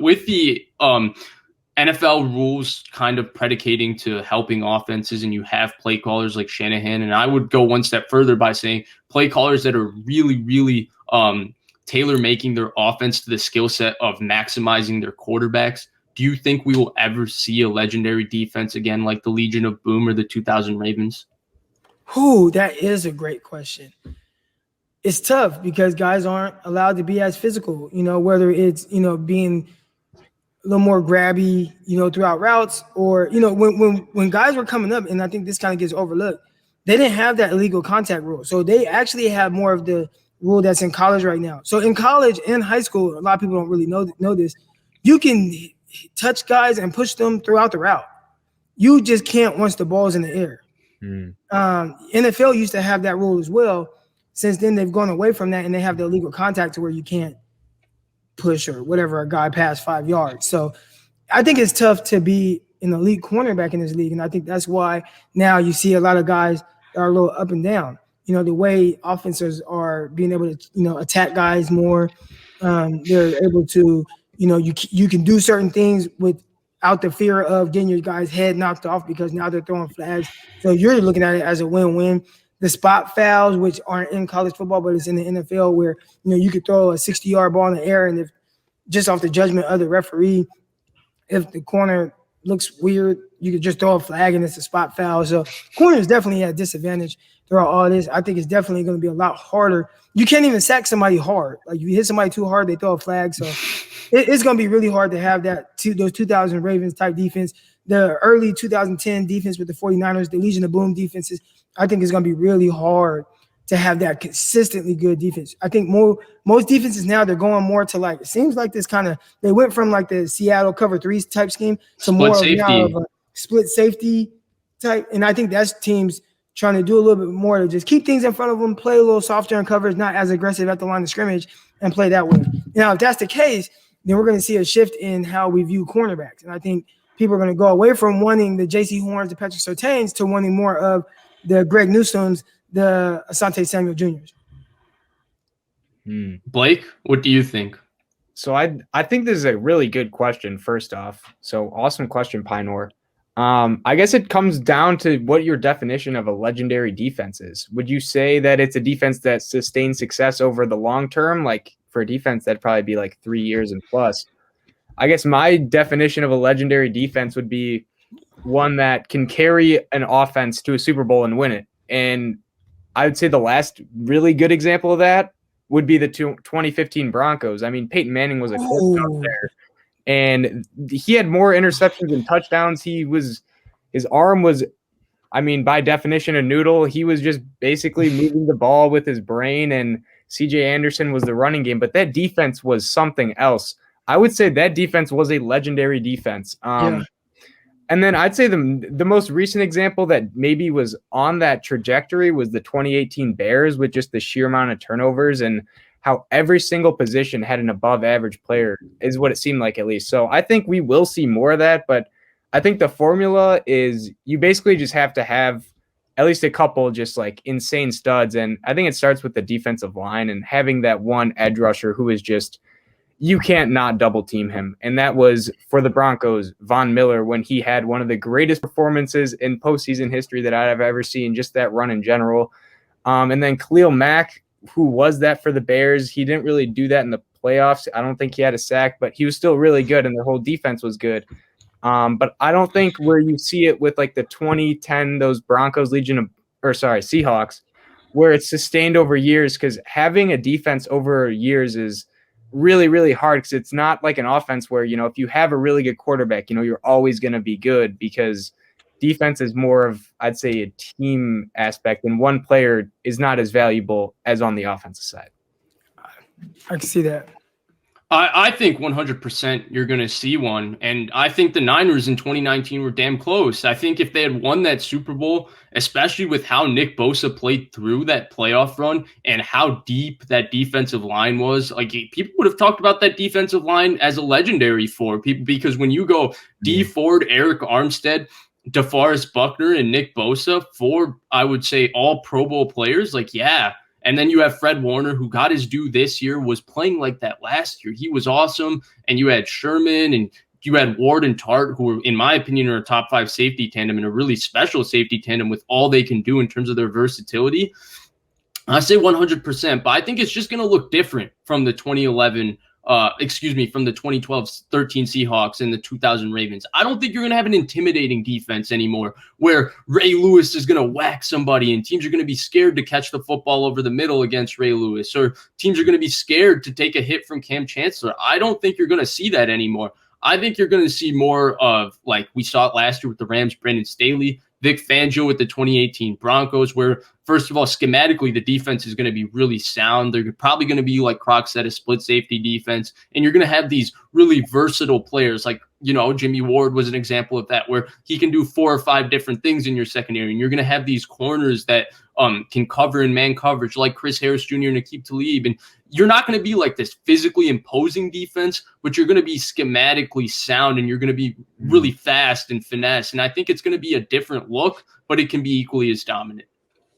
with the NFL rules kind of predicating to helping offenses, and you have play callers like Shanahan, and I would go one step further by saying play callers that are really, really tailor making their offense to the skill set of maximizing their quarterbacks. Do you think we will ever see a legendary defense again like the Legion of Boom or the 2000 Ravens? That is a great question. It's tough because guys aren't allowed to be as physical, whether it's, being a little more grabby, throughout routes, or, when guys were coming up, and I think this kind of gets overlooked, they didn't have that illegal contact rule. So they actually have more of the rule that's in college right now. So in college and high school, a lot of people don't really know this. You can touch guys and push them throughout the route. You just can't once the ball's in the air. NFL used to have that rule as well. Since then, they've gone away from that, and they have the illegal contact to where you can't push or whatever a guy past 5 yards. So I think it's tough to be an elite cornerback in this league, and I think that's why now you see a lot of guys that are a little up and down. The way offenses are being able to, attack guys more. They're able to, you can do certain things without the fear of getting your guy's head knocked off because now they're throwing flags. So you're looking at it as a win-win. The spot fouls, which aren't in college football, but it's in the NFL where, you could throw a 60-yard ball in the air, and if just off the judgment of the referee, if the corner looks weird, you could just throw a flag and it's a spot foul. So corner is definitely at a disadvantage throughout all this. I think it's definitely going to be a lot harder. You can't even sack somebody hard. Like, you hit somebody too hard, they throw a flag. So it's going to be really hard to have those 2000 Ravens type defense. The early 2010 defense with the 49ers, the Legion of Boom defenses, I think it's going to be really hard to have that consistently good defense. I think most defenses now, they're going more to it seems like this kind of, they went from the Seattle cover 3 type scheme to split more safety. Now of a split safety type. And I think that's teams trying to do a little bit more to just keep things in front of them, play a little softer in coverage, not as aggressive at the line of scrimmage, and play that way. Now, if that's the case, then we're going to see a shift in how we view cornerbacks. And I think people are going to go away from wanting the J.C. Horns, the Patrick Surtains, to wanting more of the Greg Newsomes, the Asante Samuel Jr.'s. Blake, what do you think? So I think this is a really good question, first off. So awesome question, Pinor. I guess it comes down to what your definition of a legendary defense is. Would you say that it's a defense that sustains success over the long term? Like, for a defense, that'd probably be 3 years and plus. I guess my definition of a legendary defense would be one that can carry an offense to a Super Bowl and win it. And I would say the last really good example of that would be the 2015 Broncos. I mean, Peyton Manning was a clip out there, and he had more interceptions and touchdowns. His arm was, by definition, a noodle. He was just basically moving the ball with his brain, and CJ Anderson was the running game. But that defense was something else. I would say that defense was a legendary defense. And then I'd say the most recent example that maybe was on that trajectory was the 2018 Bears, with just the sheer amount of turnovers and how every single position had an above average player, is what it seemed like, at least. So I think we will see more of that, but I think the formula is you basically just have to have at least a couple just insane studs. And I think it starts with the defensive line and having that one edge rusher who is just, you can't not double team him. And that was, for the Broncos, Von Miller, when he had one of the greatest performances in postseason history that I've ever seen, just that run in general. And then Khalil Mack, who was that for the Bears. He didn't really do that in the playoffs. I don't think he had a sack, but he was still really good, and their whole defense was good. But I don't think where you see it with the 2010, those Broncos Seahawks, where it's sustained over years, because having a defense over years is really, really hard, because it's not like an offense where, if you have a really good quarterback, you're always going to be good, because defense is more of, I'd say, a team aspect, and one player is not as valuable as on the offensive side. I can see that. I think 100% you're going to see one. And I think the Niners in 2019 were damn close. I think if they had won that Super Bowl, especially with how Nick Bosa played through that playoff run and how deep that defensive line was, people would have talked about that defensive line as a legendary for people, because when you go D Ford, Eric Armstead, DeForest Buckner, and Nick Bosa, 4, I would say, all Pro Bowl players, yeah. And then you have Fred Warner, who got his due this year, was playing like that last year. He was awesome. And you had Sherman and you had Ward and Tart, who, in my opinion, are a top 5 safety tandem and a really special safety tandem with all they can do in terms of their versatility. I say 100%, but I think it's just going to look different from the 2012-13 Seahawks and the 2000 Ravens. I don't think you're going to have an intimidating defense anymore where Ray Lewis is going to whack somebody and teams are going to be scared to catch the football over the middle against Ray Lewis, or teams are going to be scared to take a hit from Cam Chancellor. I don't think you're going to see that anymore. I think you're going to see more of, like we saw it last year with the Rams, Brandon Staley, Vic Fangio with the 2018 Broncos, where, first of all, schematically, the defense is going to be really sound. They're probably going to be, like Croc said, a split safety defense. And you're going to have these really versatile players like, Jimmy Ward was an example of that, where he can do 4 or 5 different things in your secondary. And you're going to have these corners that can cover in man coverage, like Chris Harris Jr. and Aqib Talib. And you're not going to be like this physically imposing defense, but you're going to be schematically sound and you're going to be really fast and finesse. And I think it's going to be a different look, but it can be equally as dominant.